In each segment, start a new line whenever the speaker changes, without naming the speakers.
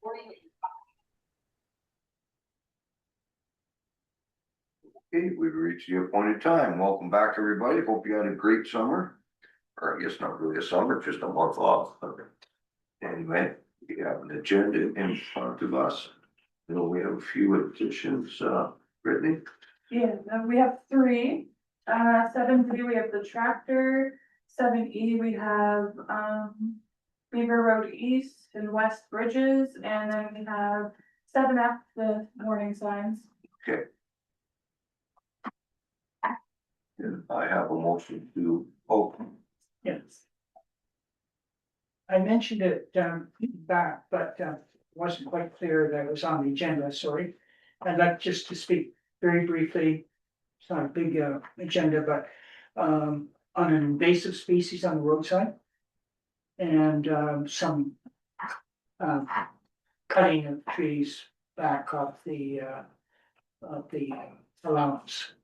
Okay, we've reached the appointed time. Welcome back, everybody. Hope you had a great summer. Or I guess not really a summer, just a month off. Anyway, we have an agenda in front of us. You know, we have a few additions, Brittany.
Yeah, we have three. 7B, we have the tractor. 7E, we have, Beaver Road East and West Bridges, and then we have 7F, the warning signs.
Okay. And I have a motion to open.
Yes. I mentioned it back, but wasn't quite clear that it was on the agenda, sorry. I'd like just to speak very briefly. It's not a big agenda, but on an invasive species on the roadside. And some cutting of trees back off the allowance.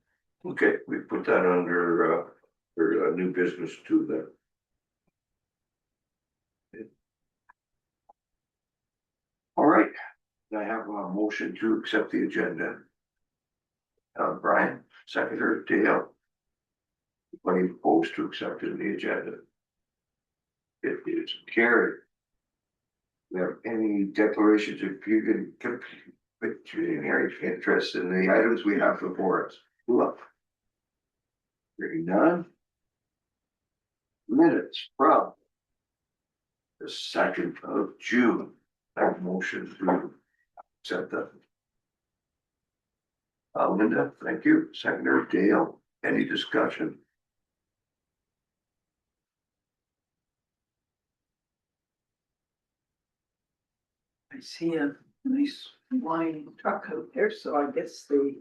Okay, we put that under for new business too then. All right, I have a motion to accept the agenda. Brian, seconder, Dale. Anybody opposed to accepting the agenda? It is carried. We have any declarations if you can interest in the items we have before us? Look. Hearing none. Minutes from the 2nd of June. I have motion to accept that. Linda, thank you. Seconder Dale, any discussion?
I see a nice wine truck out there, so I guess the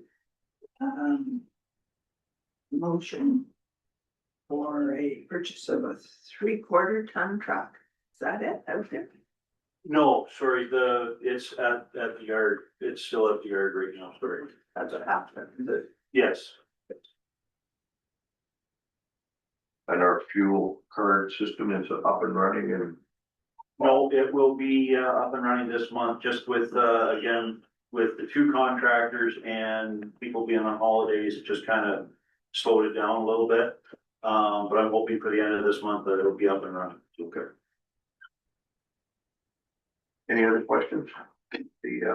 motion for a purchase of a 3/4 ton truck. Is that it out there?
No, sorry, it's at the yard, it's still at the yard right now, sorry.
That's what happened.
Yes,
And our fuel card system is up and running and
no, it will be up and running this month, just with again, with the two contractors and people being on holidays, it just kind of slowed it down a little bit. But I'm hoping for the end of this month that it'll be up and running.
okay. Any other questions? The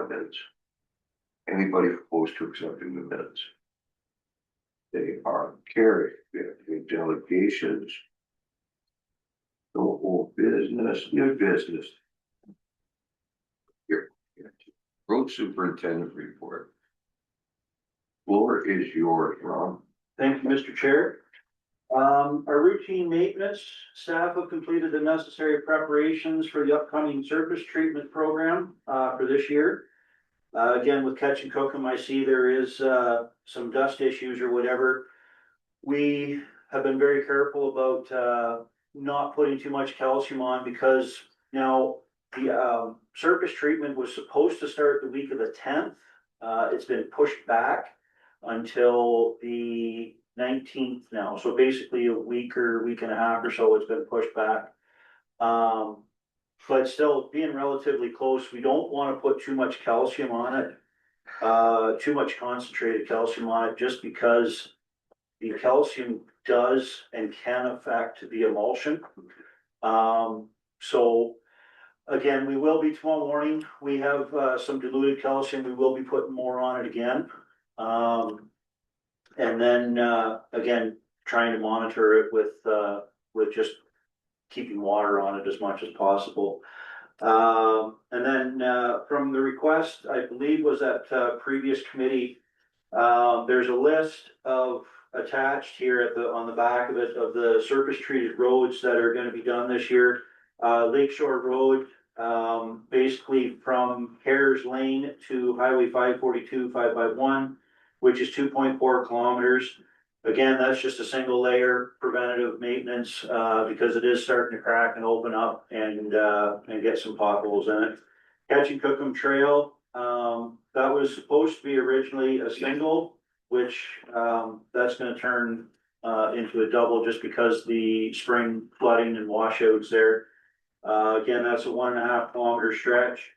minutes. Anybody opposed to accepting the minutes? They are carried. We have any delegations. No old business, new business. Here, road superintendent report. Floor is yours, Ron.
Thank you, Mr. Chair. Our routine maintenance staff have completed the necessary preparations for the upcoming surface treatment program for this year. Again, with Catch and Cookham, I see there is some dust issues or whatever. We have been very careful about not putting too much calcium on because now the surface treatment was supposed to start the week of the 10th. It's been pushed back until the 19th now. So basically a week or week and a half or so it's been pushed back. But still being relatively close, we don't want to put too much calcium on it, too much concentrated calcium on it, just because the calcium does and can affect the emulsion. So again, we will be tomorrow morning. We have some diluted calcium. We will be putting more on it again. And then again, trying to monitor it with just keeping water on it as much as possible. And then from the request, I believe was at previous committee, there's a list of attached here at on the back of it of the surface treated roads that are going to be done this year. Lakeshore Road, basically from Hares Lane to Highway 542 551, which is 2.4 kilometers. Again, that's just a single layer preventative maintenance because it is starting to crack and open up and get some potholes in it. Catch and Cookham Trail, that was supposed to be originally a single, which that's going to turn into a double just because the spring flooding and washouts there. Again, that's a 1.5 kilometer stretch.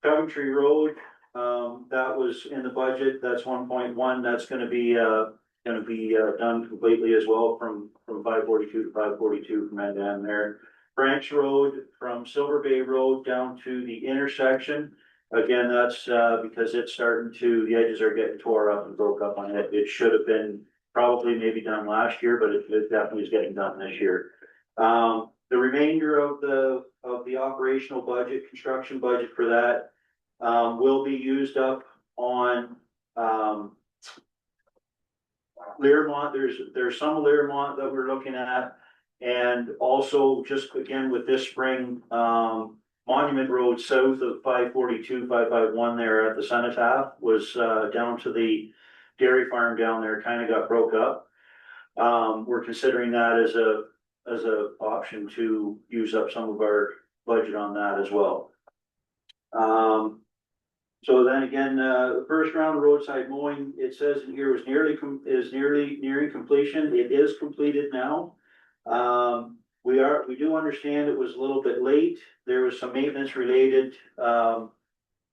Coventry Road, that was in the budget, that's 1.1, that's gonna be done completely as well from 542 to 542 from that down there. Branch Road from Silver Bay Road down to the intersection. Again, that's because it's starting to, the edges are getting tore up and broke up on it. It should have been probably maybe done last year, but it definitely is getting done this year. The remainder of the operational budget, construction budget for that, will be used up on, Learmont. There's some Learmont that we're looking at. And also just again with this spring, Monument Road south of 542, 551 there at the Cenotaph was down to the dairy farm down there, kind of got broke up. We're considering that as a option to use up some of our budget on that as well. So then again, the first round of roadside mowing, it says in here was nearing completion. It is completed now. We do understand it was a little bit late. There was some maintenance related,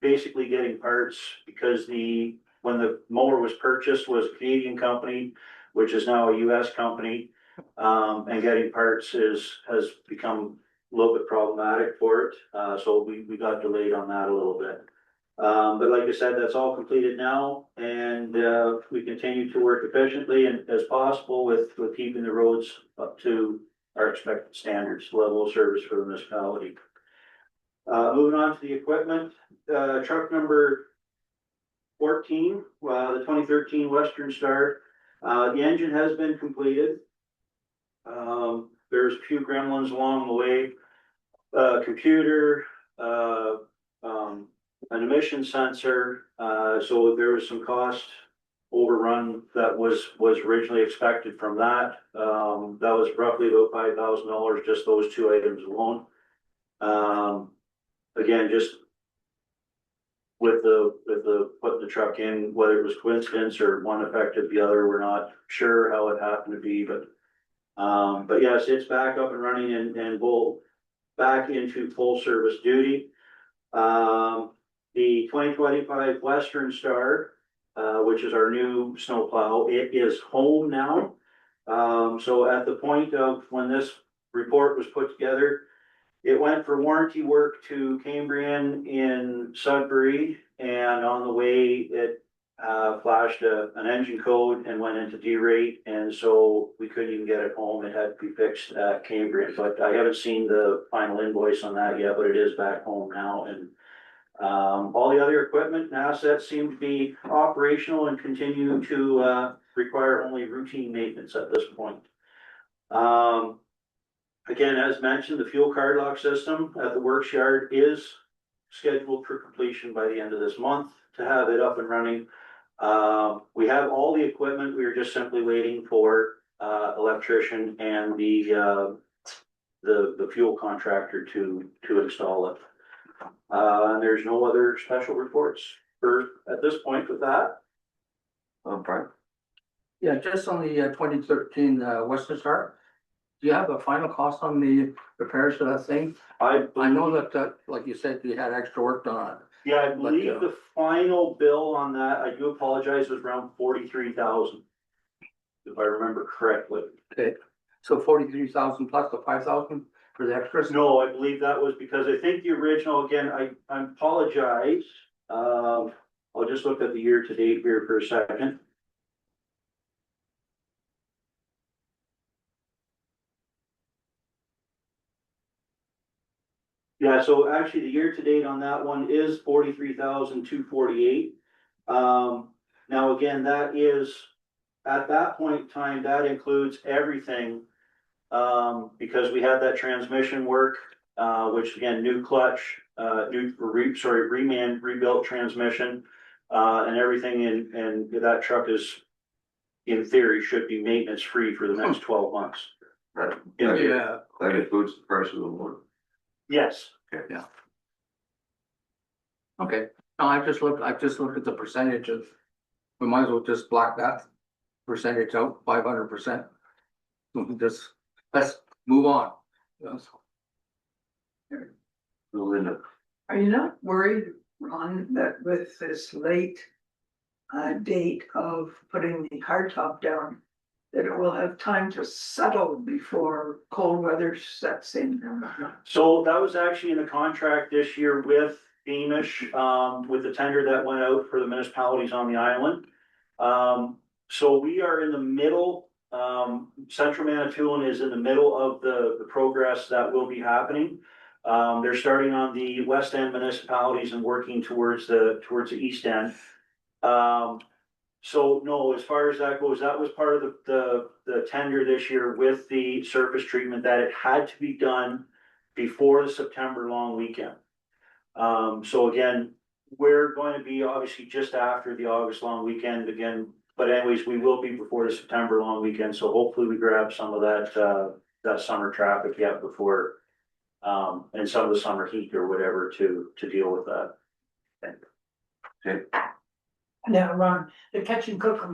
basically getting parts because when the mower was purchased was a Canadian company, which is now a US company. And getting parts has become a little bit problematic for it. So we got delayed on that a little bit. But like I said, that's all completed now, and we continue to work efficiently and as possible with keeping the roads up to our expected standards, level of service for the municipality. Moving on to the equipment, truck number 14, the 2013 Western Star. The engine has been completed. There's a few gremlins along the way. Computer, an emission sensor, so there was some cost overrun that was originally expected from that. That was roughly about $5,000, just those two items alone. Again, just with the putting the truck in, whether it was coincidence or one affected the other, we're not sure how it happened to be, but yes, it's back up and running and we'll back into full service duty. The 2025 Western Star, which is our new snowplow, it is home now. So at the point of when this report was put together, it went for warranty work to Cambrian in Sudbury, and on the way it flashed an engine code and went into derate, and so we couldn't even get it home. It had to be fixed at Cambrian, but I haven't seen the final invoice on that yet, but it is back home now. And all the other equipment and assets seem to be operational and continue to require only routine maintenance at this point. Again, as mentioned, the fuel card lock system at the works yard is scheduled for completion by the end of this month to have it up and running. We have all the equipment. We are just simply waiting for electrician and the fuel contractor to install it. And there's no other special reports at this point with that.
Brian?
Yeah, just on the 2013 Western Star, do you have a final cost on the repairs for that thing? I know that, like you said, you had extra work done on it.
Yeah, I believe the final bill on that, I do apologize, was around 43,000. If I remember correctly.
Okay, so 43,000 plus the 5,000 for the extras?
No, I believe that was because I think the original, again, I apologize. I'll just look at the year to date here for a second. Yeah, so actually the year to date on that one is 43,248. Now again, that is, at that point in time, that includes everything. Because we had that transmission work, which again, new clutch, rebuilt transmission, and everything and that truck is, in theory, should be maintenance free for the next 12 months.
Right.
Yeah.
That includes the price of the load.
Yes.
Okay, no, I've just looked at the percentage of, we might as well just block that percentage out, 500%. Just, let's move on. Yes.
Linda?
Are you not worried Ron, that with this late date of putting the hardtop down, that it will have time to settle before cold weather sets in?
So that was actually in the contract this year with Beamish, with the tender that went out for the municipalities on the island. So we are in the middle, Central Manitoulin is in the middle of the progress that will be happening. They're starting on the west end municipalities and working towards the east end. So no, as far as that goes, that was part of the tender this year with the surface treatment, that it had to be done before the September long weekend. So again, we're going to be obviously just after the August long weekend again, but anyways, we will be before the September long weekend, so hopefully we grab some of that summer traffic yet before, and some of the summer heat or whatever to deal with that.
Okay.
Now, Ron, the Catch and Cook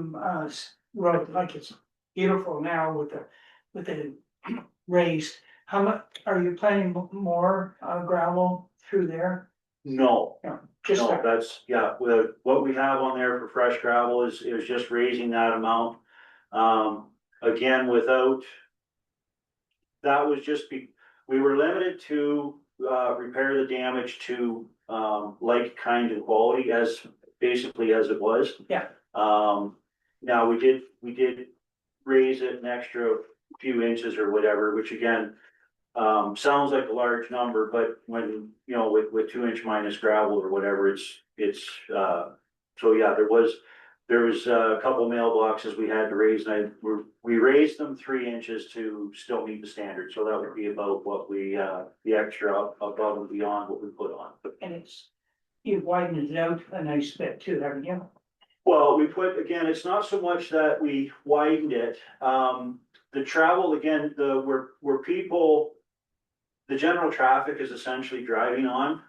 road, like it's beautiful now with the raised. How much, are you planning more gravel through there?
No,
No, just
no,
that.
that's, yeah, what we have on there for fresh gravel is just raising that amount. Again, that was just we were limited to, repair the damage to, like, kind, and quality as basically as it was.
Yeah.
Now we did raise it an extra few inches or whatever, which again, sounds like a large number, but when, you know, with 2-inch minus gravel or whatever, it's, so yeah, there was a couple mailboxes we had to raise, and we raised them 3 inches to still meet the standard, so that would be about what we, the extra above and beyond what we put on.
And you've widened it out a nice bit too, haven't you?
Well, again, it's not so much that we widened it, the travel, again, where people, the general traffic is essentially driving on.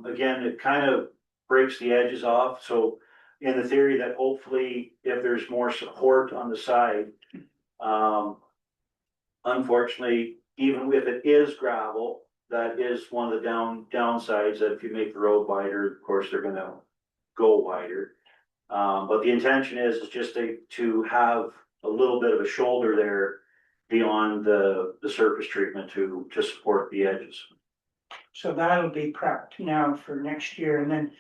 Again, it kind of breaks the edges off. So in the theory that hopefully if there's more support on the side, unfortunately, even if it is gravel, that is one of the downsides, that if you make the road wider, of course, they're gonna go wider. But the intention is just to have a little bit of a shoulder there beyond the surface treatment to support the edges.
So that'll be prepped now for next year, and then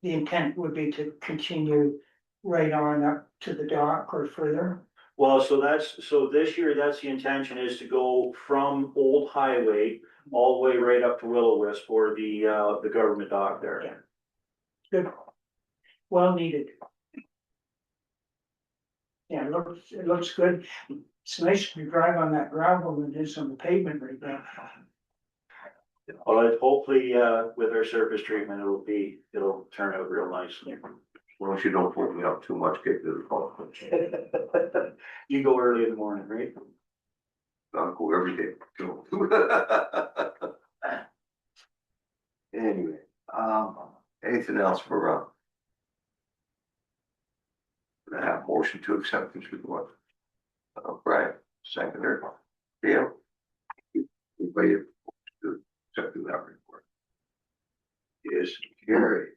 the intent would be to continue right on up to the dock or further.
Well, so this year, that's the intention, is to go from Old Highway all the way right up to Will-O-Wisp for the government dock there.
Yeah. Good. Well needed. Yeah, it looks good. It's nice to drive on that gravel than it is on the pavement right now.
Well, hopefully, with our surface treatment, it'll turn out real nicely.
As long as you don't pull me up too much, get to the phone.
You go early in the morning, right?
I'll go every day. Anyway, anything else for, I have motion to accept this report. Brian, seconder, Dale. Anybody to accept that report? Is carried.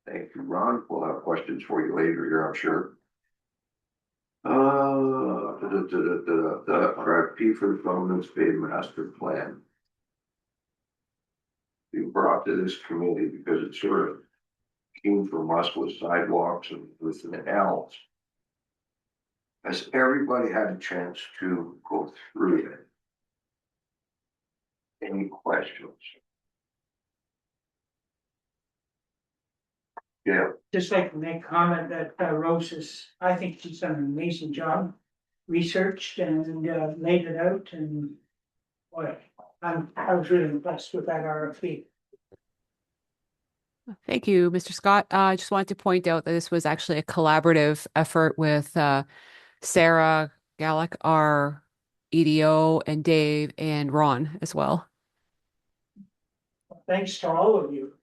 Thank you, Ron. We'll have questions for you later here, I'm sure. The RFP for the Governance Bay Master Plan. We brought to this committee because it sort of came from us with sidewalks and everything else. Has everybody had a chance to go through it? Any questions? Yeah.
Just like to make a comment that Rose I think she's done an amazing job. Researched and laid it out, and boy, I was really impressed with that RFP.
Thank you, Mr. Scott. I just wanted to point out that this was actually a collaborative effort with Sarah Gallick, our EDO, and Dave and Ron as well.
Thanks to all of you.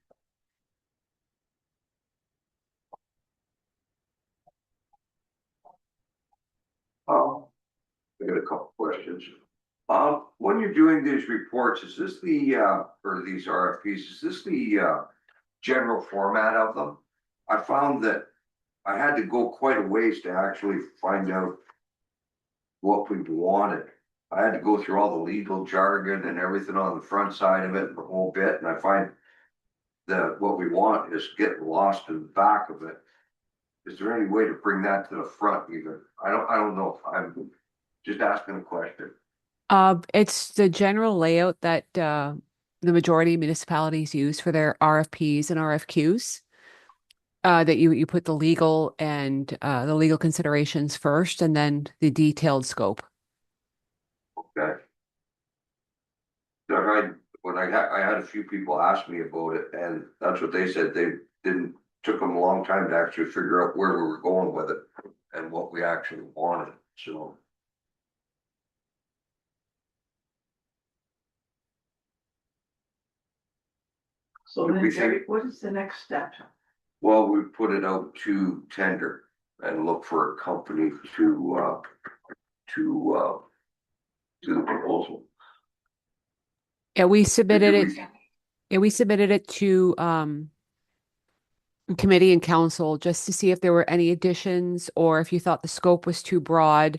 I got a couple questions. When you're doing these reports, is this the, or these RFPs, is this the general format of them. I found that I had to go quite a ways to actually find out what we wanted. I had to go through all the legal jargon and everything on the front side of it, the whole bit, and I find that what we want is getting lost in the back of it. Is there any way to bring that to the front even? I don't know. I'm just asking a question.
It's the general layout that the majority of municipalities use for their RFPs and RFQs. That you put the legal and the legal considerations first, and then the detailed scope.
Okay. I had a few people ask me about it, and that's what they said. They didn't, took them a long time to actually figure out where we were going with it and what we actually wanted, so.
So
What do
then,
we think?
what is the next step?
Well, we put it out to tender and look for a company to do the proposal.
Yeah, we submitted
Do
it.
we-
Yeah, we submitted it to committee and council just to see if there were any additions, or if you thought the scope was too broad,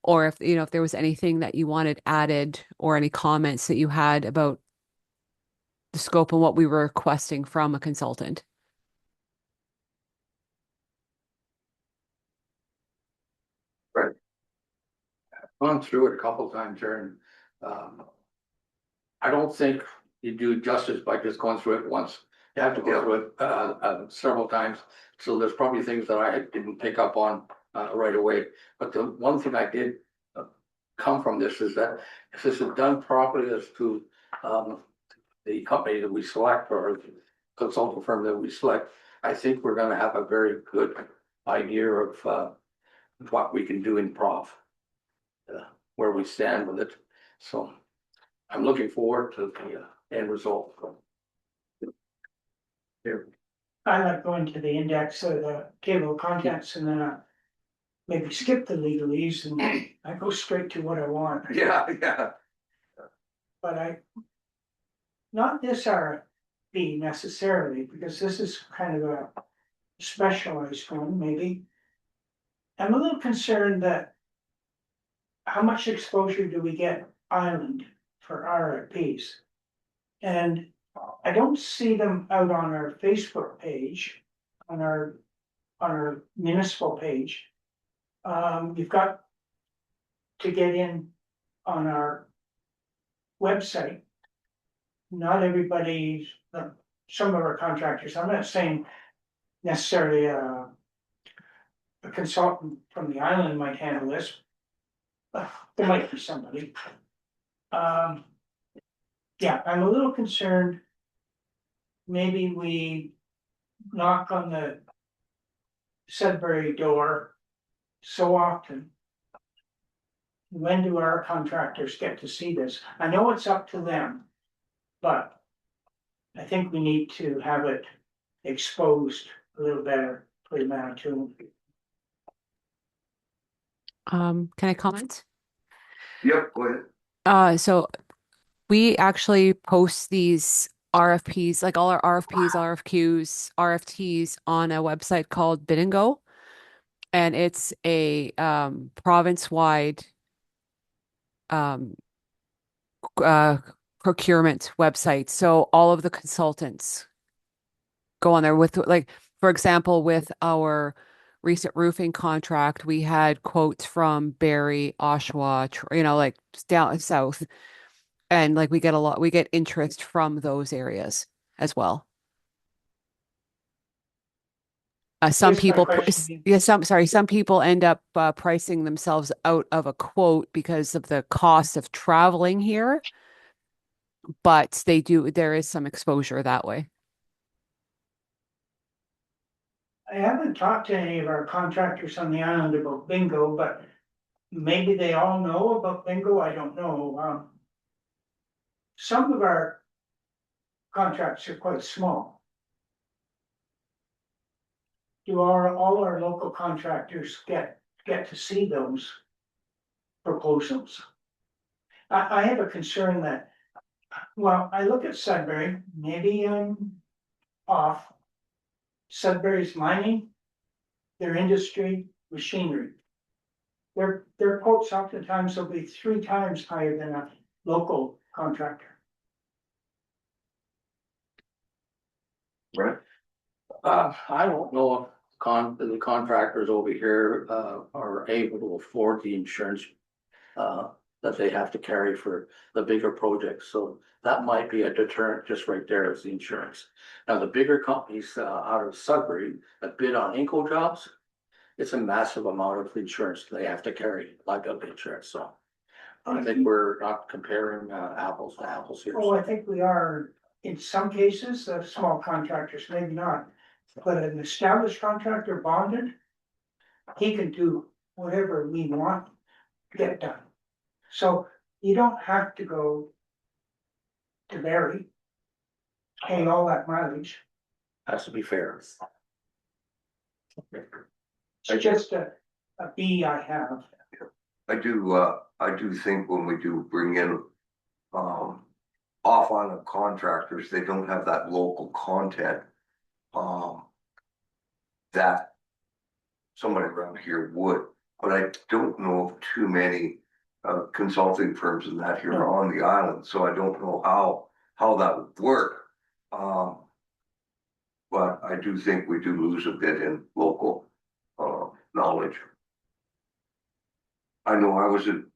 or if if there was anything that you wanted added, or any comments that you had about the scope and what we were requesting from a consultant.
Gone through it a couple times here, and I don't think you do justice by just going through it once. You have to go through it several times. So there's probably things that I didn't pick up on right away. But the one thing I did come from this is that if this is done properly as to the company that we select, or the consulting firm that we select, I think we're gonna have a very good idea of what we can do in prof. Where we stand with it. So I'm looking forward to the end result. Here.
I like going to the index of the table of contents and then maybe skip the legalese and I go straight to what I want.
Yeah.
But not this RFP necessarily, because this is kind of a specialized one, maybe. I'm a little concerned that how much exposure do we get island for RFPs? And I don't see them out on our Facebook page, on our municipal page. You've got to get in on our website. Not everybody, some of our contractors, I'm not saying necessarily a consultant from the island might handle this. There might be somebody. Yeah, I'm a little concerned. Maybe we knock on the Sudbury door so often. When do our contractors get to see this? I know it's up to them, but I think we need to have it exposed a little better for the Manitoulin.
Can I comment?
Yep, go ahead.
So we actually post these RFPs, like all our RFPs, RFQs, RFTs on a website called Bid and Go. And it's a province-wide um, procurement website. So all of the consultants go on there with, like, for example, with our recent roofing contract, we had quotes from Barrie, Oshawa, like down south. And like we get interest from those areas as well. Some
Here's my
people,
question.
yeah, some people end up pricing themselves out of a quote because of the cost of traveling here. But there is some exposure that way.
I haven't talked to any of our contractors on the island about bingo, but maybe they all know about bingo, I don't know. Some of our contracts are quite small. Do all our local contractors get to see those proposals? I have a concern that, well, I look at Sudbury, maybe I'm off Sudbury's mining, their industry, machinery. Their quotes oftentimes will be 3 times higher than a local contractor.
Right?
I don't know if the contractors over here, are able to afford the insurance. That they have to carry for the bigger projects, so that might be a deterrent just right there is the insurance. Now, the bigger companies, out of Sudbury that bid on Inco jobs, it's a massive amount of insurance they have to carry, liability insurance, so. I think we're not comparing, apples to apples here.
Oh, I think we are in some cases, small contractors, maybe not. But an established contractor bonded, he can do whatever we want to get done. So you don't have to go to Barry, pay all that mileage.
Has to be fair.
It's just a B I have.
I do think when we do bring in, off on the contractors, they don't have that local content. That somebody around here would, but I don't know of too many, consulting firms in that here
No.
on the island, so I don't know how that would work. But I do think we do lose a bit in local, knowledge. I know I was in,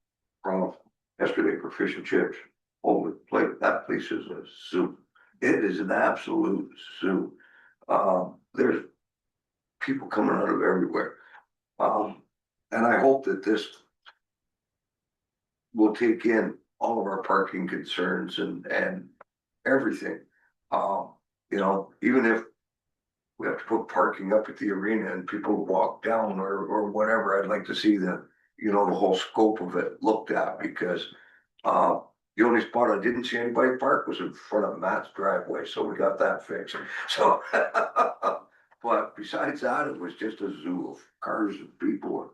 yesterday for fish and chips. Oh, that place is a zoo. It is an absolute zoo. There's people coming out of everywhere. And I hope that this will take in all of our parking concerns and everything. You know, even if we have to put parking up at the arena and people walk down or whatever, I'd like to see the whole scope of it looked at, because the only spot I didn't see anybody park was in front of Matt's driveway, so we got that fixed. So, but besides that, it was just a zoo of cars and people.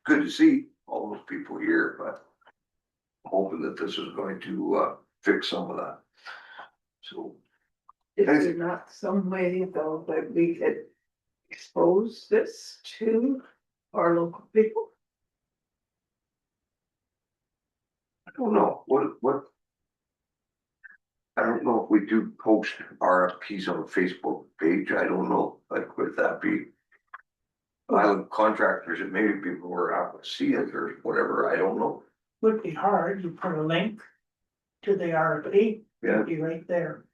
Good to see all those people here, but I'm hoping that this is going to fix some of that. So,
Is there not some way though that we could expose this to our local people?
I don't know what. I don't know if we do post RFPs on the Facebook page. I don't know, like, would that be? Island contractors, and maybe people were out to see it or whatever, I don't know.
Would be hard, you put a link to the RFP,
Yeah,
it'd be right there.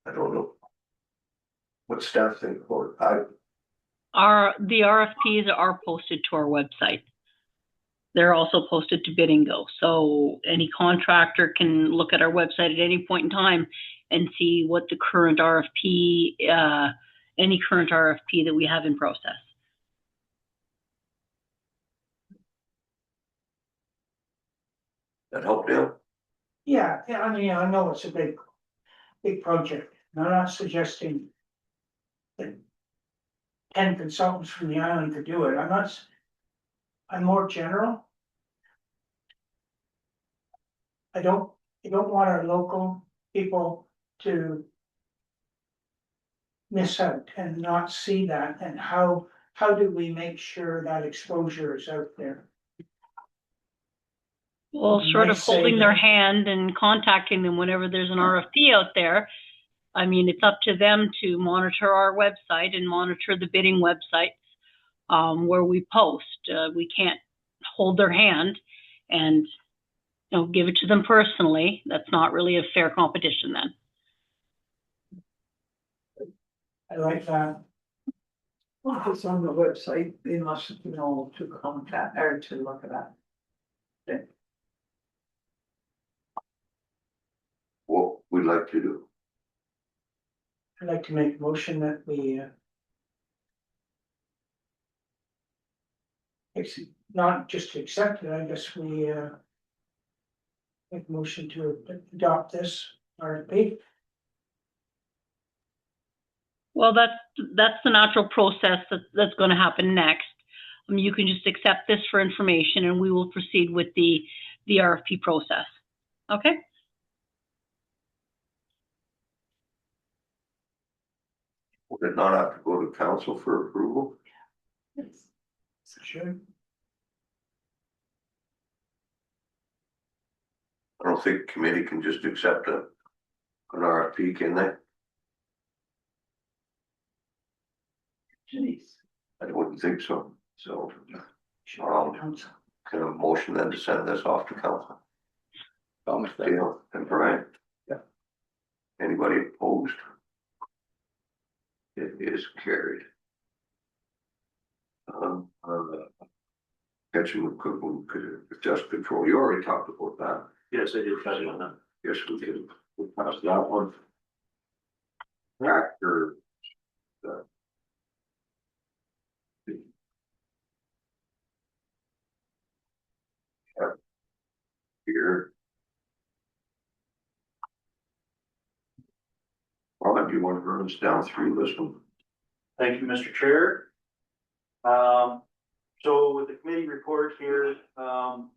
I don't know. What staff think about it?
The RFPs are posted to our website. They're also posted to Biddingo, so any contractor can look at our website at any point in time and see what the current RFP, any current RFP that we have in process.
That help, Dale?
Yeah, I mean, I know it's a big project, and I'm not suggesting that 10 consultants from the island could do it, I'm more general. I don't want our local people to miss out and not see that, and how do we make sure that exposure is out there?
Well,
You
short
might
of holding
say
their
that-
hand and contacting them whenever there's an RFP out there, I mean, it's up to them to monitor our website and monitor the bidding websites where we post. We can't hold their hand and give it to them personally. That's not really a fair competition then.
I like that.
Well, if it's on the website, they must know to contact or to look at that.
What we'd like to do.
I'd like to make a motion that we not just to accept it, I guess we make a motion to adopt this RFP.
Well, that's the natural process that's going to happen next. You can just accept this for information and we will proceed with the RFP process. Okay?
Would it not have to go to council for approval?
Sure.
I don't think committee can just accept an RFP, can they?
Jeez.
I wouldn't think so, so.
Council.
Kind of motion then to send this off to council,
Thomas, that.
Dale and Brian.
Yeah.
Anybody opposed? It is carried. Catching the cook, dust control, you already talked about that.
Yes, I did touch on that.
Yes, we did. We'll pass that one. Tractor. Here. Well, do you want to run us down through this one?
Thank you, Mr. Chair. So with the committee report here, the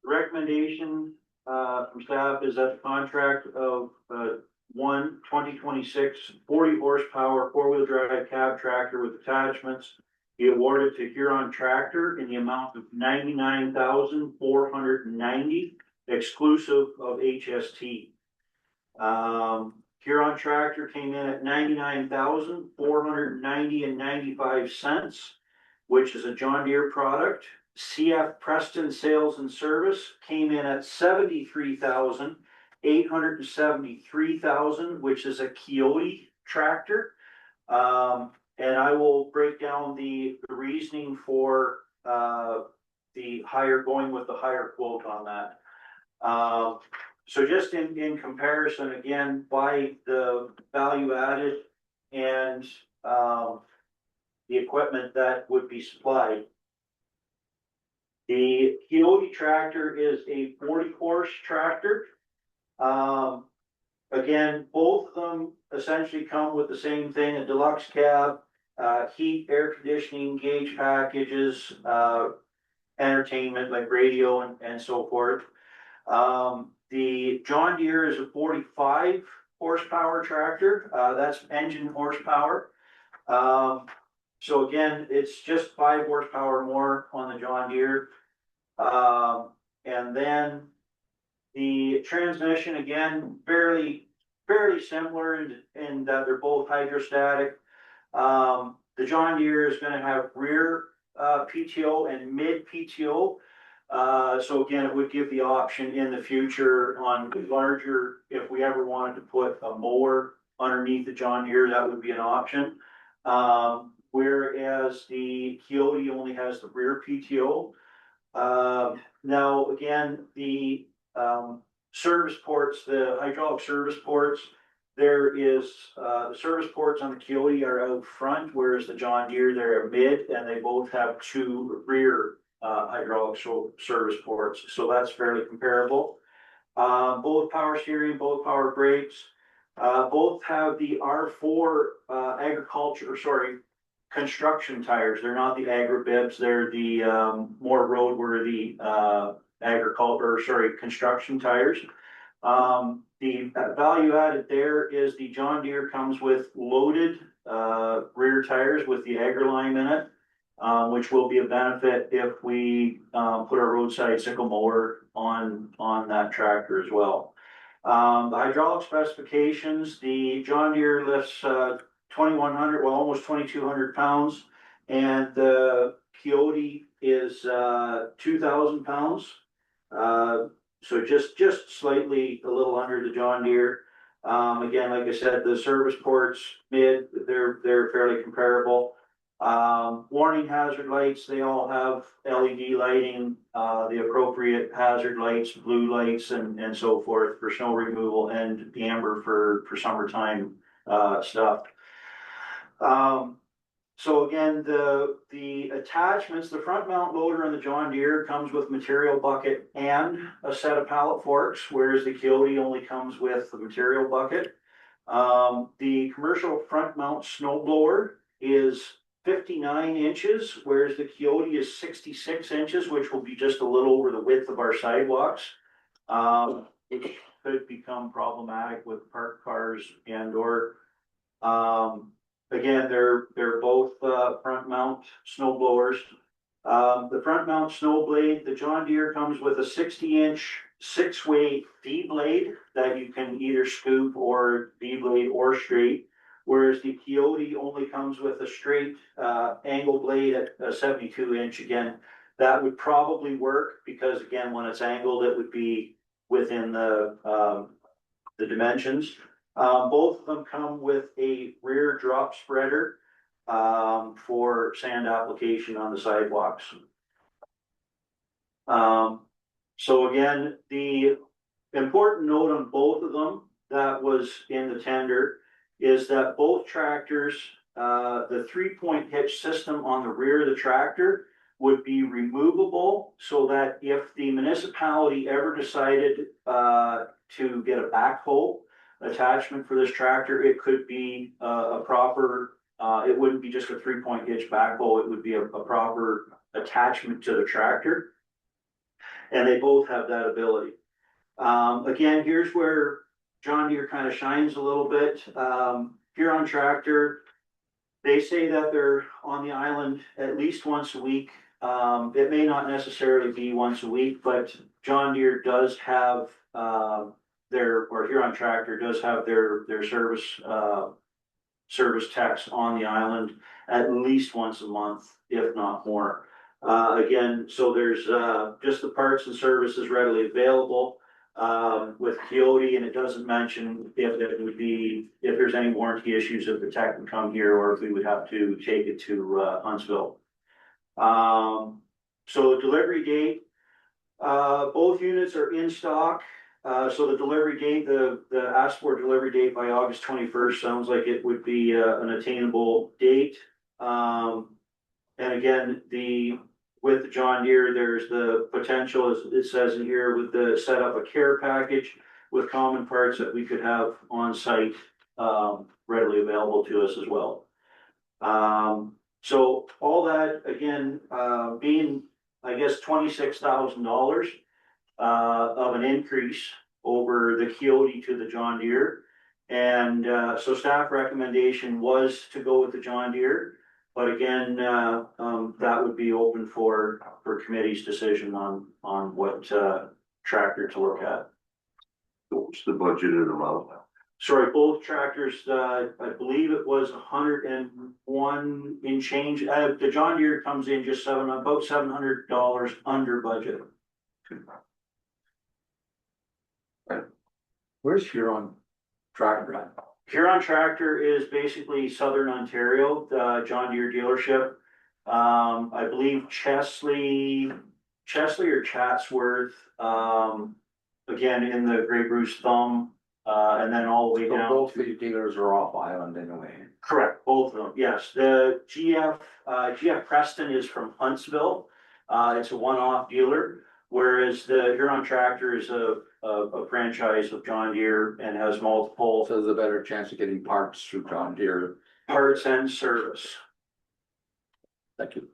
recommendation from staff is that the contract of 2026 40 horsepower four-wheel drive cab tractor with attachments be awarded to Huron Tractor in the amount of $99,490 exclusive of HST. Huron Tractor came in at $99,490.95, which is a John Deere product. CF Preston Sales and Service came in at $73,873, which is a Coyote tractor. And I will break down the reasoning for the higher, going with the higher quote on that. So just in comparison, again, by the value added and the equipment that would be supplied. The Coyote tractor is a 40 horse tractor. Again, both of them essentially come with the same thing, a deluxe cab, heat, air conditioning, gauge packages, entertainment like radio and so forth. The John Deere is a 45 horsepower tractor. That's engine horsepower. So again, it's just 5 horsepower more on the John Deere. And then the transmission, again, fairly similar in that they're both hydrostatic. The John Deere is going to have rear PTO and mid PTO. So again, it would give the option in the future on larger, if we ever wanted to put a mower underneath the John Deere, that would be an option. Whereas the Coyote only has the rear PTO. Now, again, the service ports, the hydraulic service ports, there is the service ports on the Coyote are out front, whereas the John Deere, they're mid, and they both have 2 rear hydraulic service ports. So that's fairly comparable. Both power steering, both power brakes, both have the R4 construction tires. They're not the agri-bibs, they're the more roadworthy construction tires. The value added there is the John Deere comes with loaded rear tires with the AgriLime in it, which will be a benefit if we put our roadside sickle mower on that tractor as well. The hydraulic specifications, the John Deere lifts 2,100, well, almost 2,200 pounds, and the Coyote is 2,000 pounds. So just slightly a little under the John Deere. Again, like I said, the service ports mid, they're fairly comparable. Warning hazard lights, they all have LED lighting, the appropriate hazard lights, blue lights, and so forth for snow removal, and amber for summertime stuff. So again, the attachments, the front mount loader on the John Deere comes with material bucket and a set of pallet forks, whereas the Coyote only comes with the material bucket. The commercial front mount snow blower is 59 inches, whereas the Coyote is 66 inches, which will be just a little over the width of our sidewalks. It could become problematic with parked cars and or again, they're both, front mount snow blowers. The front mount snow blade, the John Deere comes with a 60-inch, 6-way V blade that you can either scoop or V blade or straight. Whereas the Coyote only comes with a straight, angle blade at a 72-inch. Again, that would probably work because again, when it's angled, it would be within the dimensions. Both of them come with a rear drop spreader for sand application on the sidewalks. So again, the important note on both of them that was in the tender is that both tractors, the 3-point hitch system on the rear of the tractor would be removable so that if the municipality ever decided to get a backhoe attachment for this tractor, it could be a proper, it wouldn't be just a 3-point hitch backhoe, it would be a proper attachment to the tractor. And they both have that ability. Again, here's where John Deere kind of shines a little bit. Huron Tractor, they say that they're on the island at least once a week. It may not necessarily be once a week, but John Deere does have or Huron Tractor does have their service techs on the island at least once a month, if not more. Again, so there's just the parts and services readily available with Coyote, and it doesn't mention if it would be, if there's any warranty issues, if the tech would come here or if we would have to take it to Huntsville. So delivery date, both units are in stock. So the delivery date, the asked for delivery date by August 21st sounds like it would be an attainable date. And again, with the John Deere, there's the potential, as it says in here, with the set up a care package with common parts that we could have on site readily available to us as well. So all that again, being, I guess, $26,000 of an increase over the Coyote to the John Deere. And so staff recommendation was to go with the John Deere. But again, that would be open for committee's decision on what tractor to look at.
What's the budgeted amount?
Sorry, both tractors, I believe it was 101 in change. The John Deere comes in just about $700 under budget.
Where's Huron Tractor at?
Huron Tractor is basically Southern Ontario, the John Deere dealership. I believe Chesley or Chatsworth, again in the Grey Bruce Thumb, and then all the way
So
down.
both these dealers are off island anyway.
Correct, both of them, yes. The GF Preston is from Huntsville. It's a one-off dealer, whereas the Huron Tractor is a franchise of John Deere and has multiple
So there's a better chance of getting parts through John Deere.
parts and service.
Thank you.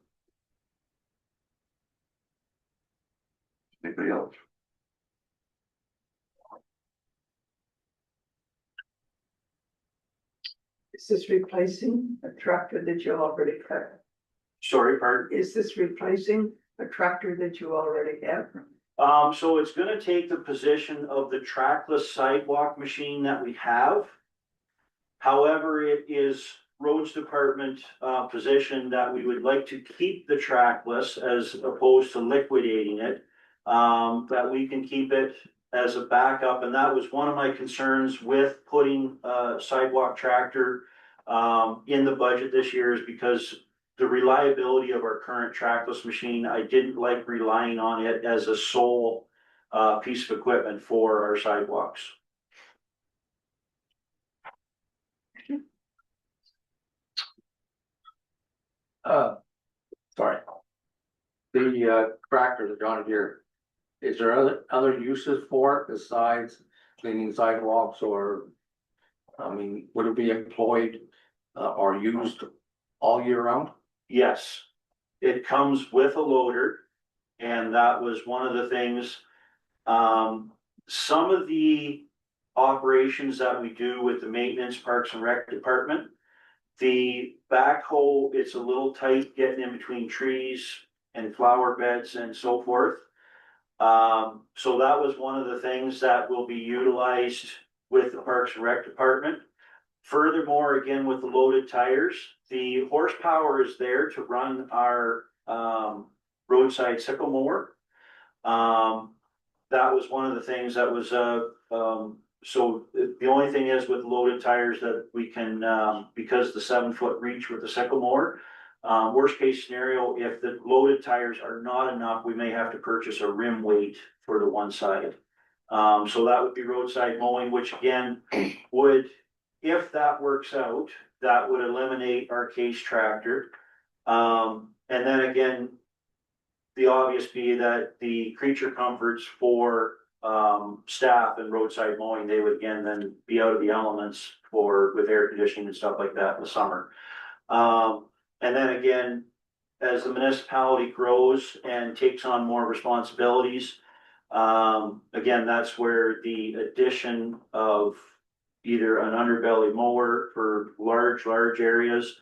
Anybody else?
Is this replacing a tractor that you already have?
Sorry, pardon?
Is this replacing a tractor that you already have?
So it's gonna take the position of the trackless sidewalk machine that we have. However, it is roads department position that we would like to keep the trackless as opposed to liquidating it. That we can keep it as a backup, and that was one of my concerns with putting a sidewalk tractor in the budget this year, is because the reliability of our current trackless machine, I didn't like relying on it as a sole piece of equipment for our sidewalks.
Sorry. The tractor, the John Deere, is there other uses for it besides cleaning sidewalks or, I mean, would it be employed or used all year round?
Yes, it comes with a loader, and that was one of the things. Some of the operations that we do with the maintenance, parks and rec department, The backhoe, it's a little tight getting in between trees and flower beds and so forth. So that was one of the things that will be utilized with the Parks and Rec Department. Furthermore, again, with the loaded tires, the horsepower is there to run our roadside sickle mower. That was one of the things that was, so the only thing is with loaded tires that we can, because the 7-foot reach with the sickle mower, worst case scenario, if the loaded tires are not enough, we may have to purchase a rim weight for the one side. So that would be roadside mowing, which again would, if that works out, that would eliminate our case tractor. And then again, the obvious be that the creature comforts for staff and roadside mowing, they would again then be out of the elements for with air conditioning and stuff like that in the summer. And then again, as the municipality grows and takes on more responsibilities, again, that's where the addition of either an underbelly mower for large areas,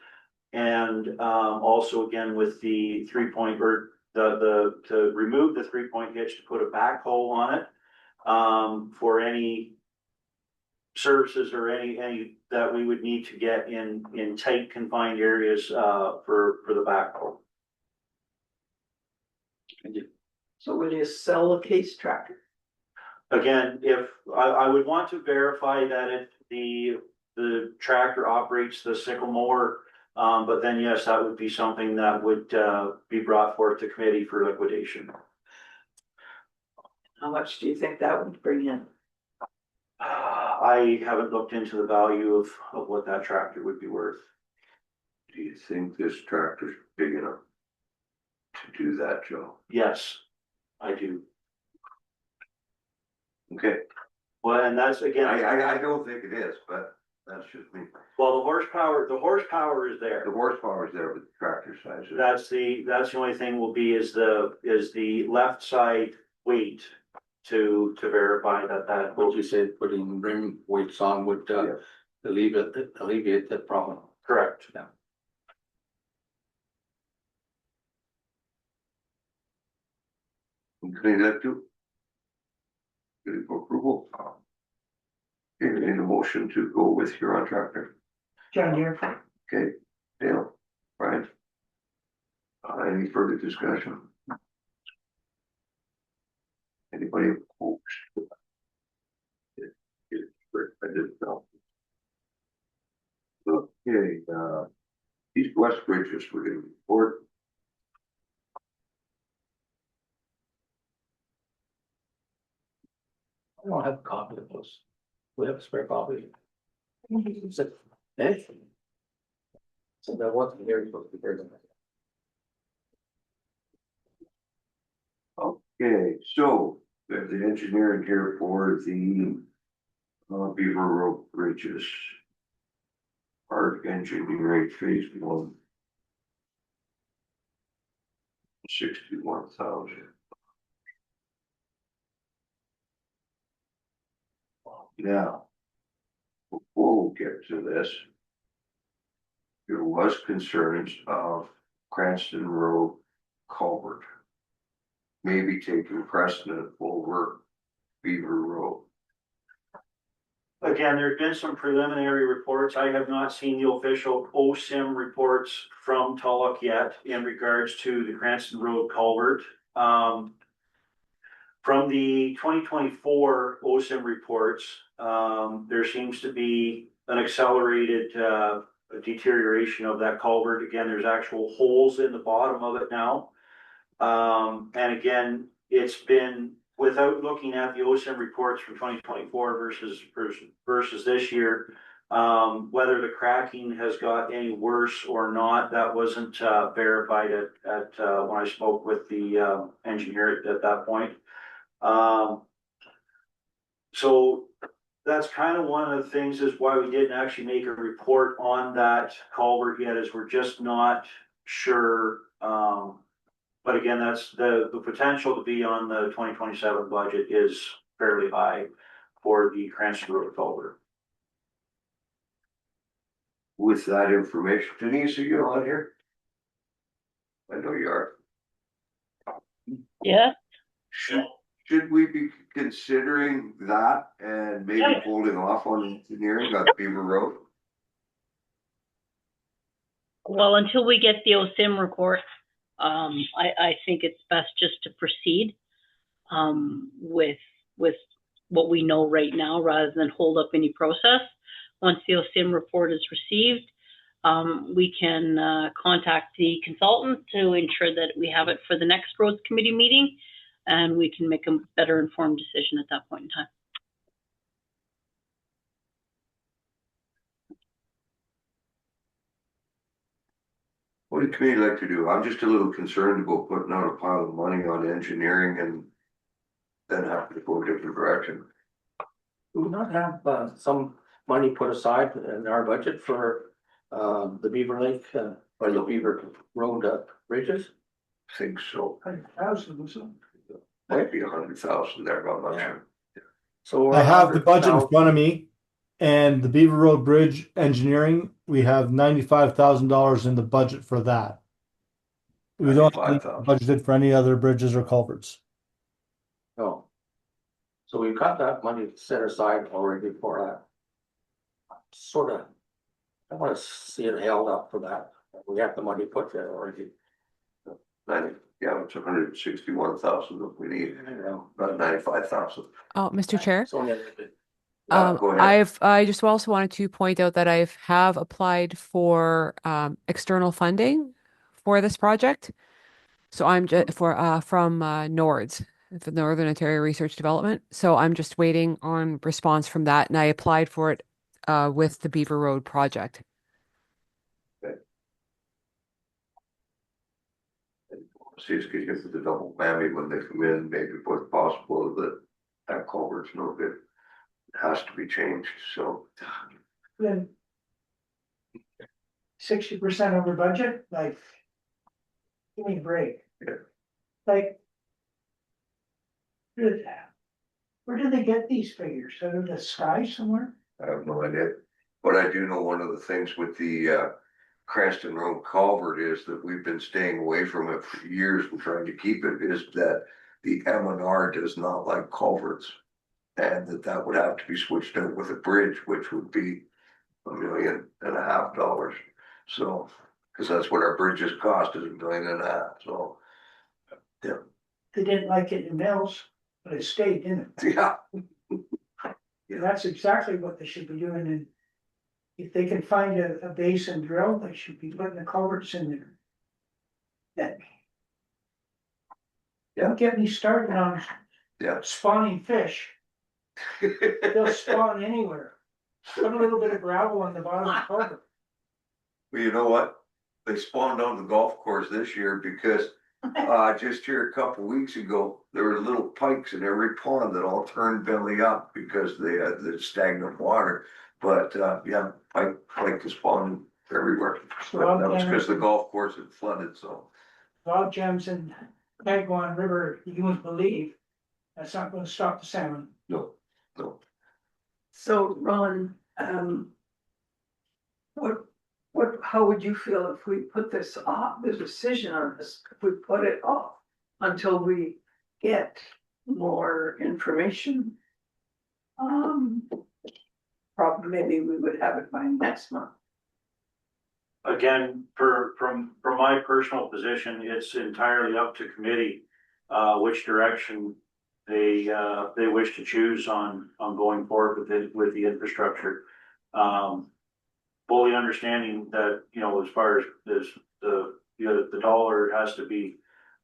and also again with the 3-point or to remove the 3-point hitch to put a backhoe on it, for any services or any that we would need to get in tight confined areas for the backhoe.
So will you sell a case tractor?
Again, if I would want to verify that if the tractor operates the sickle mower, but then yes, that would be something that would be brought forth to committee for liquidation.
How much do you think that would bring in?
I haven't looked into the value of what that tractor would be worth.
Do you think this tractor's big enough to do that, Joe?
Yes, I do.
Okay,
Well, and that's again,
I don't think it is, but that's just me.
well, the horsepower is there.
The horsepower is there, but the tractor size is.
That's the only thing will be is the left side weight to verify that
What you said, putting rim weights on would
Yeah.
alleviate that problem.
correct.
Yeah.
Clean that too. Ready for approval? Okay, we need a motion to go with Huron tractor.
John Deere.
Okay, Dale, Brian. Any further discussion? Anybody opposed? I didn't know. Okay, East West Bridges, we're gonna report.
I don't have a copy of those. We have a spare copy. Eh? So that wasn't here, supposed to be there.
Okay, so we have the engineering here for the Beaver Road Bridges. Art engineering phase 1. 61,000. Now, before we get to this, there was concerns of Cranston Road culvert maybe taking precedent over Beaver Road.
Again, there's been some preliminary reports. I have not seen the official OSIM reports from Tulloch yet in regards to the Cranston Road culvert. From the 2024 OSIM reports, there seems to be an accelerated deterioration of that culvert. Again, there's actual holes in the bottom of it now. And again, it's been, without looking at the OSIM reports from 2024 versus this year, whether the cracking has got any worse or not, that wasn't verified at when I spoke with the engineer at that point. So that's kind of one of the things is why we didn't actually make a report on that culvert yet, is we're just not sure. But again, that's the potential to be on the 2027 budget is fairly high for the Cranston Road culvert.
with that information. Denise, are you on here? I know you are.
Yeah.
Should we be considering that and maybe holding off on engineering on Beaver Road?
Well, until we get the OSIM report, I think it's best just to proceed with what we know right now rather than hold up any process. Once the OSIM report is received, we can contact the consultant to ensure that we have it for the next roads committee meeting, and we can make a better informed decision at that point in time.
What do the committee like to do? I'm just a little concerned about putting out a pile of money on engineering and then having to go a different direction.
Do we not have some money put aside in our budget for the Beaver Lake or the Beaver Road bridges?
Think so.
100,000 or something.
Might be 100,000 there, but I'm not sure.
So
I have the budget in
100,000.
front of me, and the Beaver Road Bridge engineering, we have $95,000 in the budget for that. We don't have any
95,000.
budgeted for any other bridges or culverts.
No. So we've got that money set aside already for that. Sort of, I want to see it held up for that. We have the money put there already.
Yeah, it's 161,000 that we need, about 95,000.
Oh, Mr. Chair.
So
Go ahead.
I just also wanted to point out that I have applied for external funding for this project. So I'm just from NORDS, the Northern Ontario Research Development. So I'm just waiting on response from that, and I applied for it with the Beaver Road project.
See, it's because you get the double whammy when they come in, maybe what's possible that culvert's no good. It has to be changed, so.
Then 60% over budget, like, give me a break.
Yeah.
Like, where do they get these figures? Out of the sky somewhere?
I have no idea, but I do know one of the things with the Cranston Road culvert is that we've been staying away from it for years and trying to keep it, is that the M&R does not like culverts. And that would have to be switched out with a bridge, which would be $1.5 million. So, because that's what our bridges cost, is $1.5 million. So, yeah.
They didn't like it in Mills, but it stayed in it.
Yeah.
Yeah, that's exactly what they should be doing, and if they can find a basin drill, they should be putting the culverts in there. That. Don't get me started on
Yeah.
spawning fish, they'll spawn anywhere. Put a little bit of gravel on the bottom of the culvert.
Well, you know what? They spawned on the golf course this year because just here a couple weeks ago, there were little pikes in every pond that all turned belly up because they had the stagnant water. But yeah, pike is spawning everywhere. But that was because the golf course had flooded, so.
Log jams in Pegwan River, you wouldn't believe, that's not gonna stop the salmon.
No.
So Ron, how would you feel if we put this off, the decision on this, if we put it off until we get more information? Probably maybe we would have it by next month.
Again, from my personal position, it's entirely up to committee, which direction they wish to choose on going forward with the infrastructure. Fully understanding that, as far as the dollar has to be.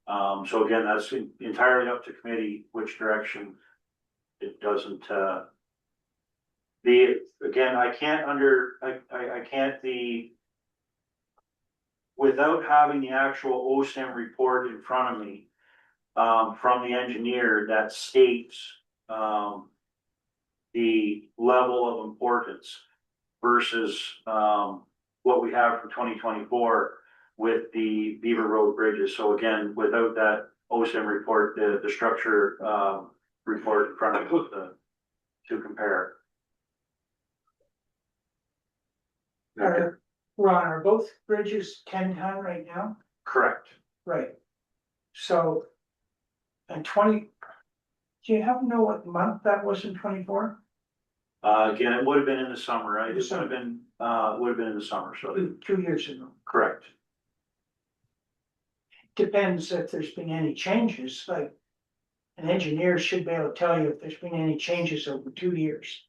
So again, that's entirely up to committee which direction it doesn't. Without having the actual OSIM report in front of me, from the engineer that states, the level of importance versus, what we have for 2024 with the Beaver Road bridges. So again, without that OSIM report, the structure, report in front of us to compare.
Ron, are both bridges 10 ton right now?
Correct.
Right. So. And 20. Do you happen to know what month that was in 24?
Again, it would have been in the summer, right? It
The
would have been in the summer, so,
2 years ago.
correct.
Depends if there's been any changes, like. An engineer should be able to tell you if there's been any changes over 2 years.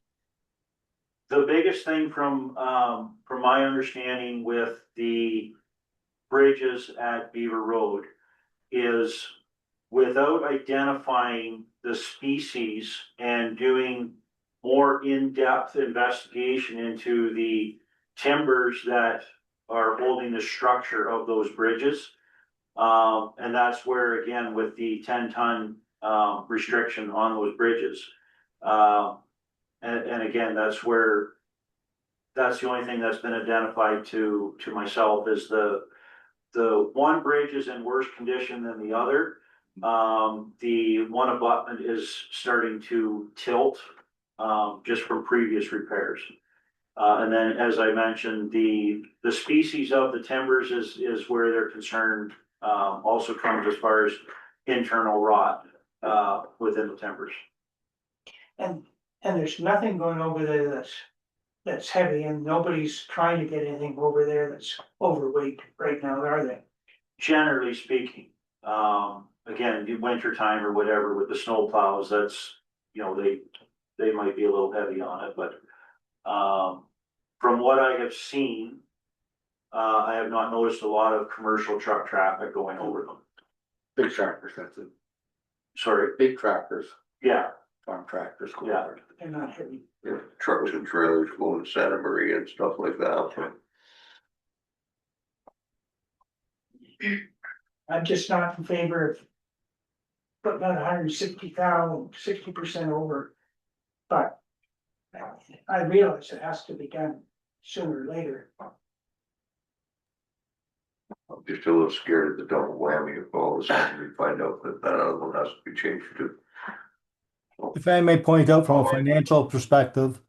The biggest thing from my understanding with the bridges at Beaver Road is without identifying the species and doing more in-depth investigation into the timbers that are holding the structure of those bridges. And that's where, again, with the 10-ton restriction on those bridges. And again, that's the only thing that's been identified to myself is the one bridge is in worse condition than the other. The one abutment is starting to tilt, just from previous repairs. And then, as I mentioned, the species of the timbers is where they're concerned, also comes as far as internal rot, within the timbers.
And there's nothing going over there that's heavy, and nobody's trying to get anything over there that's overweight right now, are they?
Generally speaking, again, the winter time or whatever with the snow plows, that's, they might be a little heavy on it, but, from what I have seen, I have not noticed a lot of commercial truck traffic going over them.
Big tractors, that's it.
Sorry,
Big tractors,
yeah,
farm tractors. go
Yeah.
over it.
They're not heavy.
Yeah, trucks and trailers going to Santa Maria and stuff like that.
I'm just not in favor of putting out 160,000, 60% over. But I realize it has to be done sooner or later.
I'm just a little scared of the double whammy if all of a sudden we find out that that other one has to be changed too.
If I may point out from a financial perspective,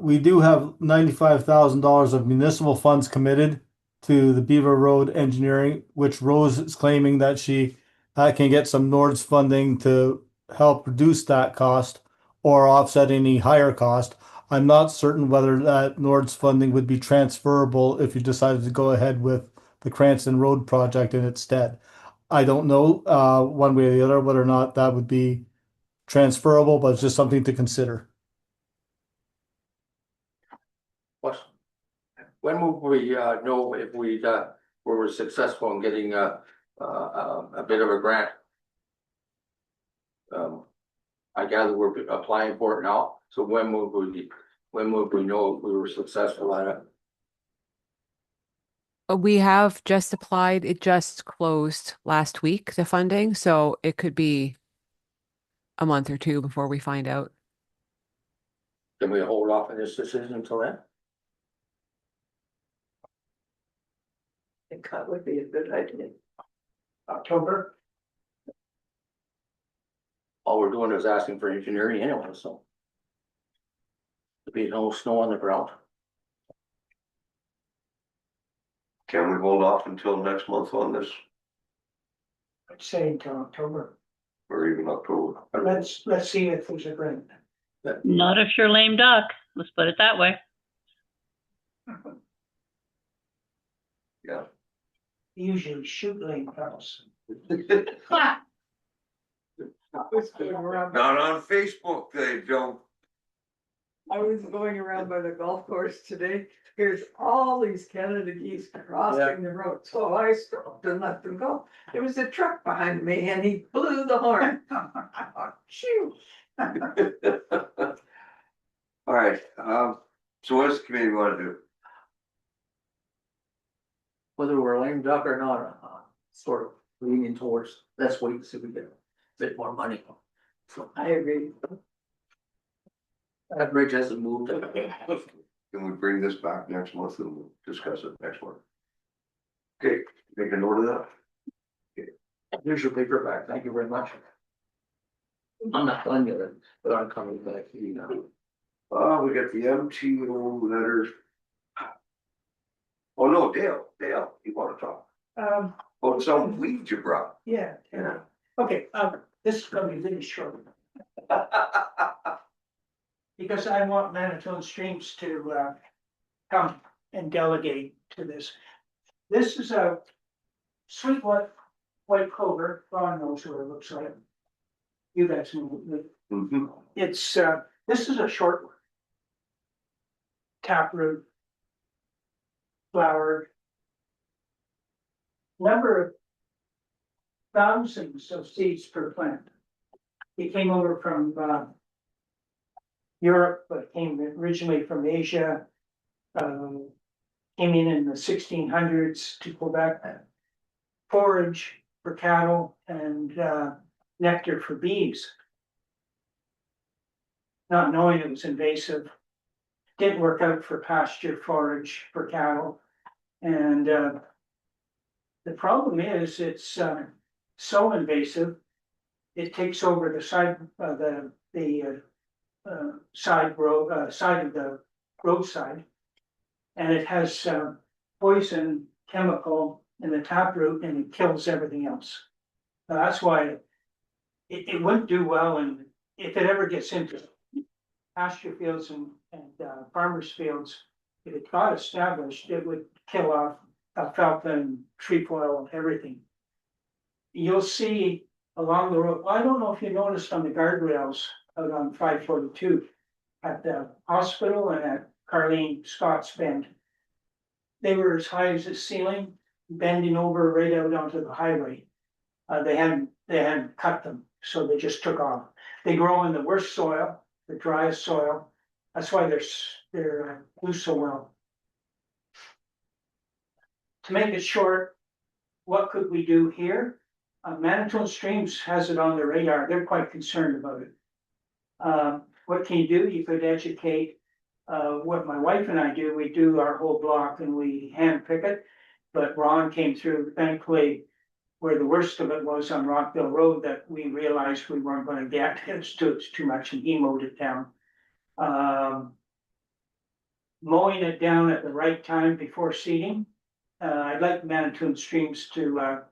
we do have $95,000 of municipal funds committed to the Beaver Road engineering, which Rose is claiming that she can get some Nords funding to help reduce that cost or offset any higher cost. I'm not certain whether that Nords funding would be transferable if you decided to go ahead with the Cranston Road project in its stead. I don't know one way or the other whether or not that would be transferable, but it's just something to consider.
When will we know if we were successful in getting a bit of a grant? I gather we're applying for it now, so when will we know if we were successful at it?
We have just applied. It just closed last week, the funding, so it could be a month or two before we find out.
Can we hold off on this decision until then?
I think that would be a good idea.
October,
All we're doing is asking for engineering anyway, so. There'll be no snow on the ground.
Can we hold off until next month on this,
I'd say until October.
or even October?
But let's see if there's a grant.
Not if you're lame duck. Let's put it that way.
Yeah.
Usually shoot lane fellows.
I was going around,
Not on Facebook, they don't.
I was going around by the golf course today. There's all these Canada geese crossing the road, so I stopped and let them go. There was a truck behind me and he blew the horn. I thought, shoo.
All right, so what does the committee want to do?
Whether we're lame duck or not, sort of leaning towards, let's wait and see if we get a bit more money. So
I agree.
that bridge hasn't moved.
Can we bring this back next month and we'll discuss it next month? Okay, make a note of that.
Here's your paper back. Thank you very much. I'm not done yet, but I'm coming back to you now.
We got the MTO letter. Oh, no, Dale, you wanna talk? Oh, some weeds you brought.
Yeah.
Yeah.
Okay, this is gonna be really short, because I want Manitoulin Streams to, come and delegate to this. This is a sweet white clover, Ron knows what it looks like. You guys know it.
Mhm.
It's, this is a short one. Taproot. Flower. Number of thousands of seeds per plant. It came over from, Europe, but came originally from Asia. Came in the 1600s to Quebec. Forage for cattle and, nectar for bees. Not knowing it was invasive. Didn't work out for pasture forage for cattle. And, the problem is it's, so invasive. It takes over the side, side of the roadside. And it has, poison chemical in the taproot and it kills everything else. That's why it wouldn't do well, and if it ever gets into pasture fields and farmers fields, if it got established, it would kill off alfalfa and trefoil and everything. You'll see along the road, I don't know if you noticed on the guardrails out on 542 at the hospital and at Carleen Scott's Bend. They were as high as the ceiling, bending over right out onto the highway. They hadn't cut them, so they just took off. They grow in the worst soil, the driest soil. That's why they're do so well. To make it short, what could we do here? Manitoulin Streams has it on their radar. They're quite concerned about it. What can you do? You could educate. What my wife and I do, we do our whole block and we hand pick it. But Ron came through, thankfully, where the worst of it was on Rockville Road that we realized we weren't gonna get. It's too much and he mowed it down. Mowing it down at the right time before seeding. I'd like Manitoulin Streams to,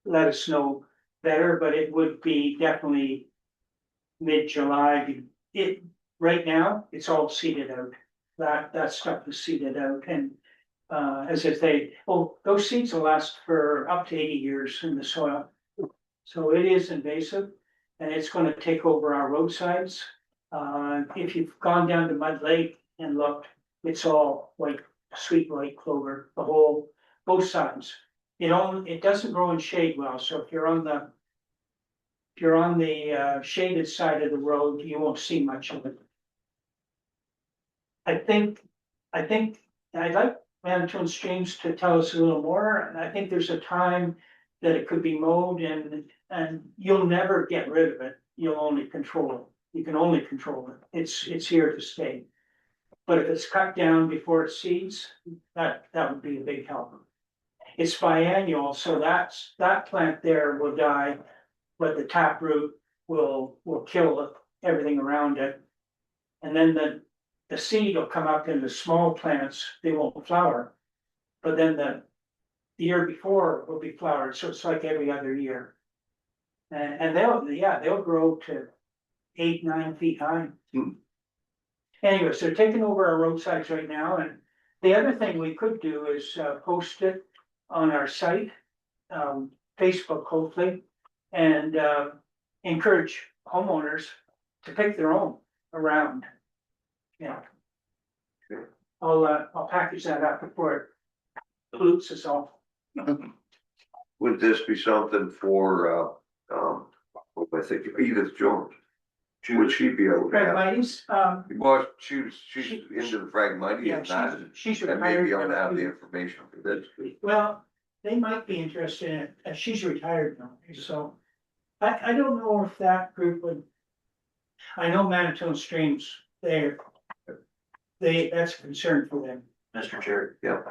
let us know better, but it would be definitely mid-July. Right now, it's all seeded out. That stuff is seeded out and, as I say, those seeds will last for up to 80 years in the soil. So it is invasive and it's gonna take over our roadsides. If you've gone down to Mud Lake and looked, it's all white, sweet white clover, both sides. It doesn't grow in shade well, so if you're on the shaded side of the road, you won't see much of it. I think I'd like Manitoulin Streams to tell us a little more, and I think there's a time that it could be mowed and you'll never get rid of it. You'll only control it. You can only control it. It's here to stay. But if it's cut down before it seeds, that would be a big help. It's biannual, so that plant there will die, but the taproot will kill everything around it. And then the seed will come up in the small plants, they won't flower. But then the year before will be flowered, so it's like every other year. And they'll grow to 8-9 feet high. Anyways, they're taking over our roadsides right now, and the other thing we could do is post it on our site, Facebook hopefully, and encourage homeowners to pick their own around. Yeah. I'll package that up before it pollutes us all.
Would this be something for, what am I thinking, Edith Jones? Would she be able to have?
Phragmites,
Well, she's into the Phragmites
yeah,
and not,
she's
and maybe able to have the
retired.
information for this.
Well, they might be interested in it, she's retired now, so. I don't know if that group would. I know Manitoulin Streams, that's a concern for them.
Mr. Chair.
Yeah.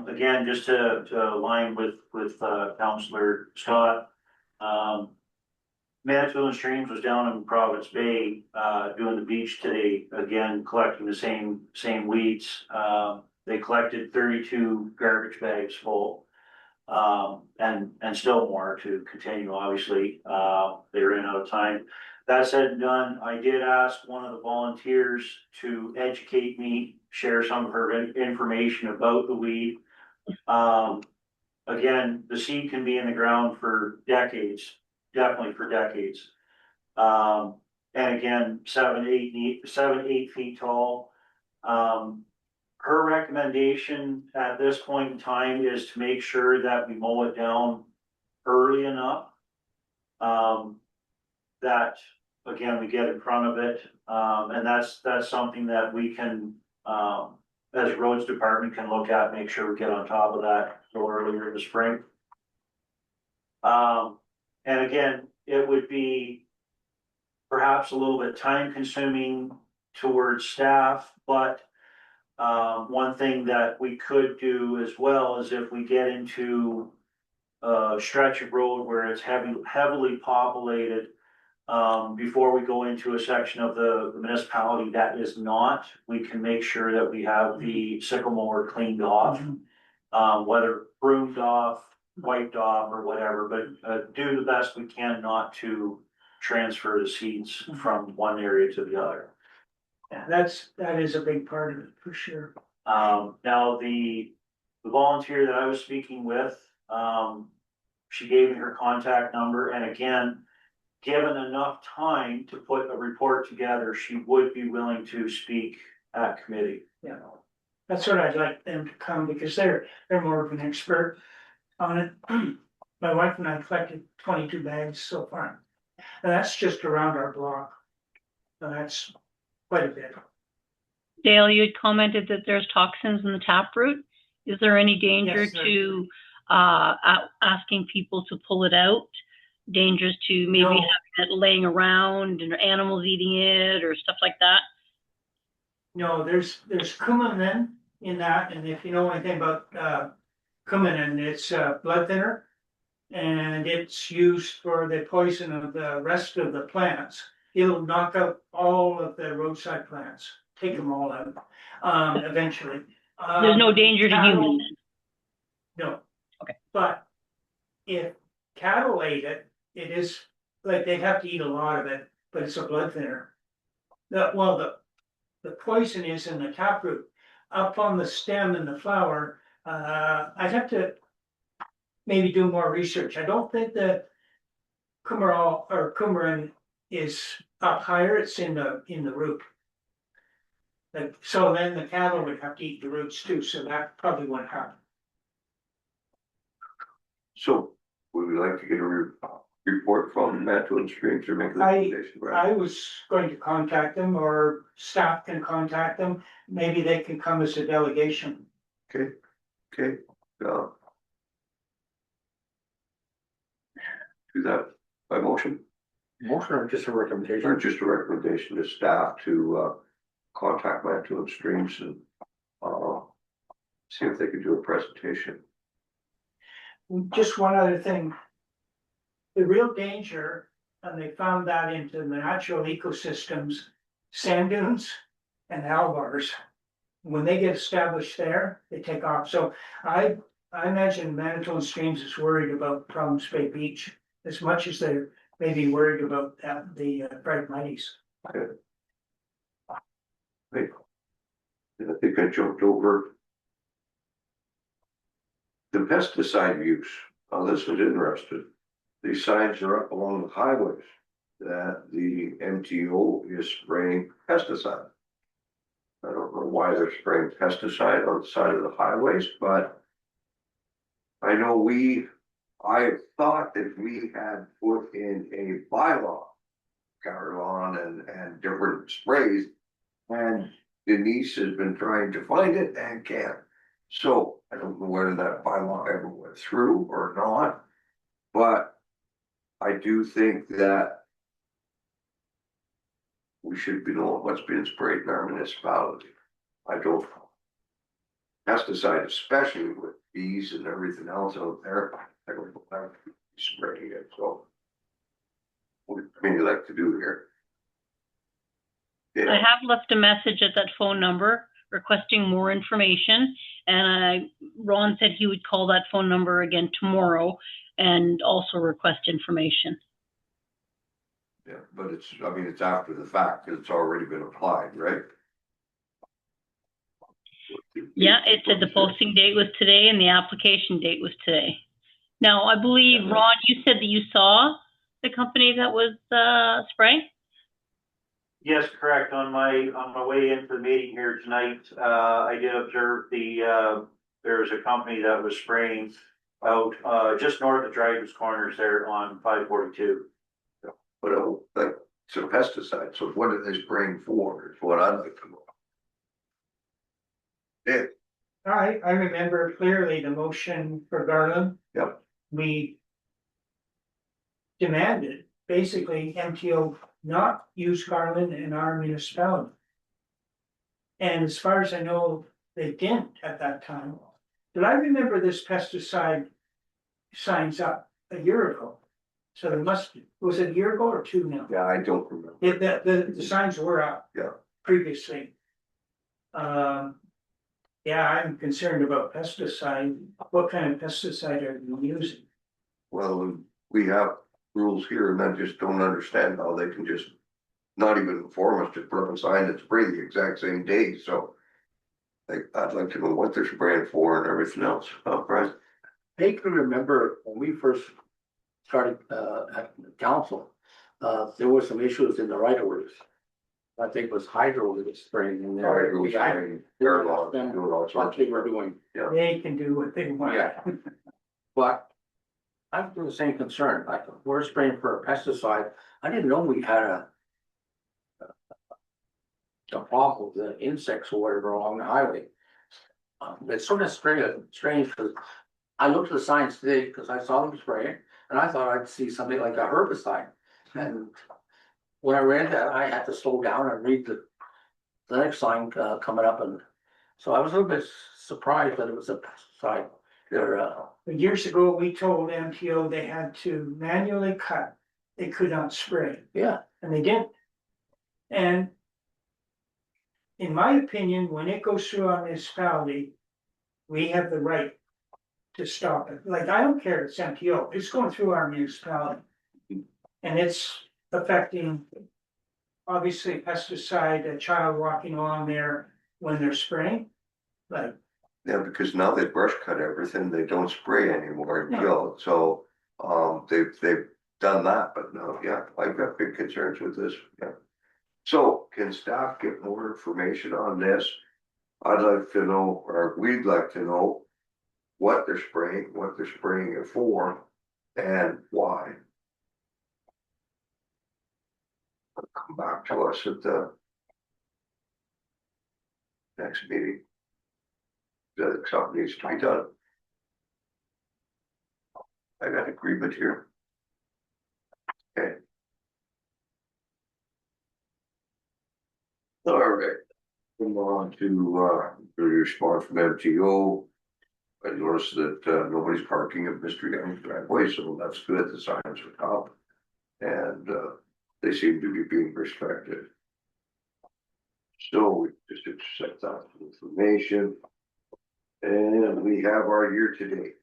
Again, just to align with Councillor Scott, Manitoulin Streams was down in Province Bay, doing the beach today, again, collecting the same weeds. they collected 32 garbage bags full. And still more to continue, obviously, they ran out of time. That said and done, I did ask one of the volunteers to educate me, share some of her information about the weed. Again, the seed can be in the ground for decades, definitely for decades. And again, 7, 8 feet tall. Her recommendation at this point in time is to make sure that we mow it down early enough. That, again, we get in front of it, and that's something that we can, as roads department can look at, make sure we get on top of that a little earlier in the spring. And again, it would be perhaps a little bit time consuming towards staff, but one thing that we could do as well is if we get into a stretch of road where it's heavily populated, before we go into a section of the municipality that is not, we can make sure that we have the sickle mower cleaned off, whether broomed off, wiped off, or whatever, but do the best we can not to transfer the seeds from one area to the other.
Yeah, that is a big part of it, for sure.
Now the volunteer that I was speaking with, she gave me her contact number, and again, given enough time to put a report together, she would be willing to speak at committee.
Yeah, that's what I'd like them to come, because they're more of an expert on it. My wife and I collected 22 bags so far, and that's just around our block. So that's quite a bit.
Dale, you had commented that there's toxins in the taproot. Is there any danger
Yes,
to asking people to pull it out? Dangers to maybe
No.
having it laying around and animals eating it or stuff like that?
No, there's coumarin in that, and if you know anything about coumarin, it's a blood thinner, and it's used for the poison of the rest of the plants. It'll knock out all of the roadside plants, take them all out, eventually.
There's no danger to
cattle-
humans then?
No.
Okay.
But if cattle ate it, it is, like, they'd have to eat a lot of it, but it's a blood thinner. The poison is in the taproot, up on the stem and the flower. I'd have to maybe do more research. I don't think that coumarin is up higher, it's in the root. So then the cattle would have to eat the roots too, so that probably wouldn't happen.
So would we like to get a report from Manitoulin Streams or make a recommendation?
I was going to contact them, or staff can contact them, maybe they can come as a delegation.
Okay. Do that by motion,
Motion or just a
or
recommendation?
just a recommendation to staff to contact Manitoulin Streams and see if they can do a presentation.
Just one other thing. The real danger, and they found that into the natural ecosystems, sand dunes and alvars. When they get established there, they take off. So I imagine Manitoulin Streams is worried about Province Bay Beach as much as they're maybe worried about the Bright Mighties.
Right. And I think I jumped over the pesticide use. Oh, this was interesting. These signs are up along the highways that the MTO is spraying pesticide. I don't know why they're spraying pesticide on the side of the highways, but I know I thought that we had put in a bylaw, Carillon and different sprays, and Denise has been trying to find it and can't. So I don't know whether that bylaw ever went through or not, but I do think that we should be knowing what's being sprayed in our municipality. I don't know. Pesticide, especially with bees and everything else out there, I don't know how to be spraying it, so. What do you like to do here?
I have left a message at that phone number requesting more information. And Ron said he would call that phone number again tomorrow and also request information.
Yeah, but it's, I mean, it's after the fact, 'cause it's already been applied, right?
Yeah, it said the posting date was today and the application date was today. Now, I believe, Ron, you said that you saw the company that was spraying?
Yes, correct. On my way into the meeting here tonight, I did observe there's a company that was spraying out, just north of Drivers Corners there on 542.
But like, it's a pesticide, so what are they spraying for, is what I'd like to know. Yeah,
I remember clearly the motion for Garland.
Yep.
We demanded basically MTO not use Garland in our municipality. And as far as I know, they didn't at that time. But I remember this pesticide signs up a year ago. So there was it a year ago or two now?
yeah, I don't remember.
The signs were up.
Yeah.
Previously. Yeah, I'm concerned about pesticide. What kind of pesticide are you using?
Well, we have rules here and I just don't understand how they can just not even inform us, just put up a sign and spray the exact same day, so. Like, I'd like to know what they're spraying for and everything else, Brian?
I can remember when we first started at the council, there were some issues in the right of ways. I think it was hydro that was spraying in there.
Hydro was spraying, air logs, doing all sorts
What
of
they were
stuff.
doing,
They can do what they want.
yeah. But I have the same concern, like, we're spraying for a pesticide, I didn't know we had a problem with the insects or whatever along the highway. It's sort of strange, because I looked at the signs today, because I saw them spraying, and I thought I'd see something like a herbicide. And when I read that, I had to slow down and read the next sign coming up, and so I was a little bit surprised that it was a pesticide.
But years ago, we told MTO they had to manually cut, they could not spray,
Yeah,
and they didn't. And in my opinion, when it goes through our municipality, we have the right to stop it. Like, I don't care if it's MTO, it's going through our municipality. And it's affecting, obviously pesticide, a child walking along there when they're spraying. Like,
Yeah, because now they brush cut everything, they don't spray anymore and
No.
kill, so, they've done that, but no, yeah, I've got big concerns with this, yeah. So, can staff get more information on this? I'd like to know, or we'd like to know what they're spraying it for, and why. Come back to us at the next meeting. That something needs to be done. I got agreement here. Okay. All right, move on to the response from MTO. I noticed that nobody's parking at Mr. Young's driveway, so that's good, the signs are up. And they seem to be being respected. So we just accept that information. And we have our year to date.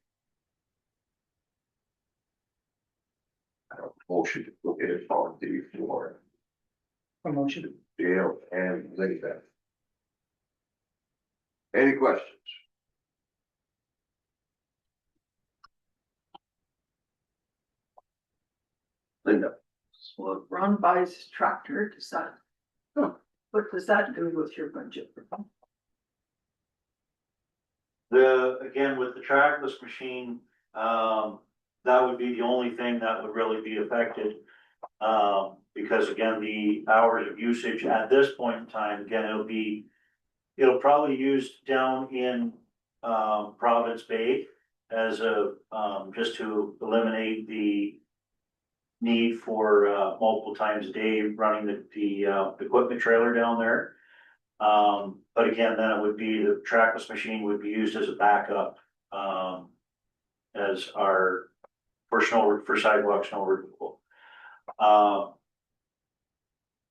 I have a motion to put it on the floor.
promotion.
Dale and Linda. Any questions? Linda,
So Ron buys his tractor, does that?
Huh.
What does that do with your budget?
Again, with the trackless machine, that would be the only thing that would really be affected. Because again, the hours of usage at this point in time, again, it'll probably used down in, Providence Bay as just to eliminate the need for, multiple times a day running the equipment trailer down there. But again, then it would be, the trackless machine would be used as a backup, as our, for sidewalk snow removal.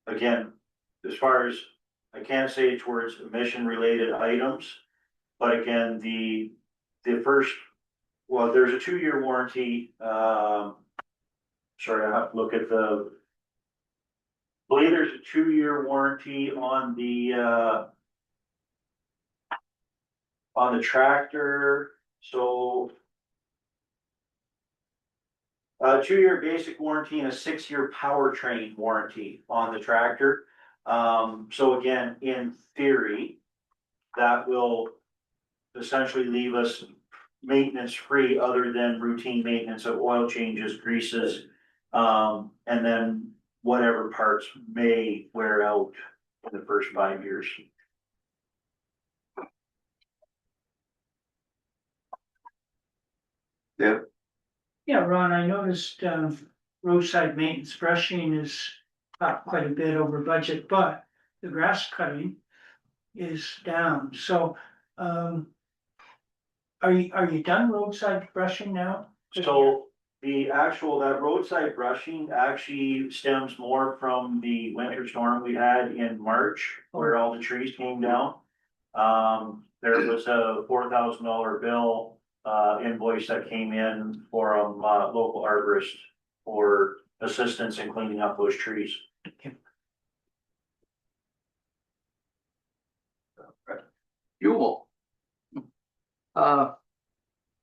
Again, as far as I can't say towards emission related items. But again, the first, well, there's a 2-year warranty, sorry, I have to look at I believe there's a 2-year warranty on the tractor, so. 2-year basic warranty and a 6-year powertrain warranty on the tractor. So again, in theory, that will essentially leave us maintenance free other than routine maintenance of oil changes, greases, and then whatever parts may wear out in the first 5 years.
Yeah,
Yeah, Ron, I noticed, roadside maintenance brushing is up quite a bit over budget, but the grass cutting is down, so, are you done roadside brushing now?
So that roadside brushing actually stems more from the winter storm we had in March, where all the trees came down. There was a $4,000 bill, invoice that came in for a local arborist for assistance in cleaning up those trees.
Fuel.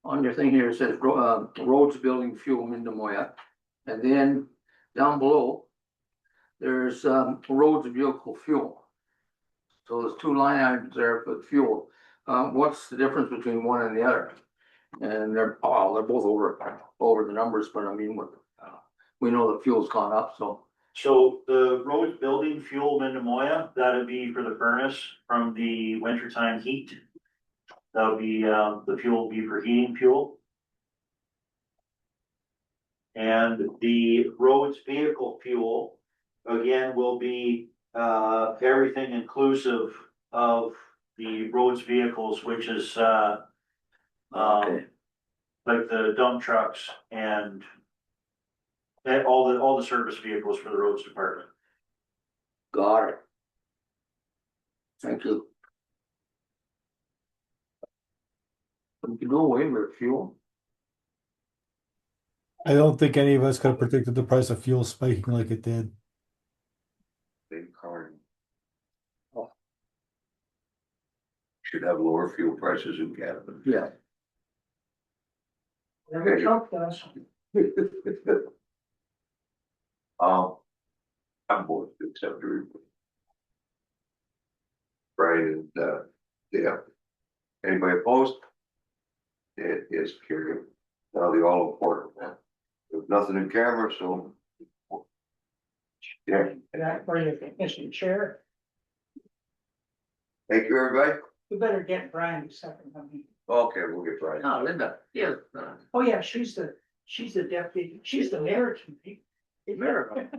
On your thing here, it says, roads, building, fuel, Minnemoya. And then down below, there's, roads, vehicle, fuel. So there's 2 line items there for fuel. What's the difference between one and the other? And they're both over the numbers, but I mean, we know the fuel's gone up, so.
So the roads, building, fuel, Minnemoya, that'd be for the furnace from the wintertime heat. That'll be, the fuel will be for heating fuel. And the roads vehicle fuel, again, will be, everything inclusive of the roads vehicles, which is,
Okay.
like the dump trucks and all the service vehicles for the roads department.
Got it. Thank you. We can do away with fuel.
I don't think any of us could have predicted the price of fuel spiking like it did.
big car. Should have lower fuel prices in Canada.
Yeah.
Never helped us.
I'm both to accept the report. Brian and, yeah. Anybody opposed? It is carried. Now the all important one. There's nothing in camera, so. Yeah,
That for you, Mr. Chair,
thank you, everybody.
we better get Brian to second on me.
Okay, we'll get Brian.
No, Linda, yes.
Oh, yeah, she's the deputy, she's the mayor to me.
Mayor.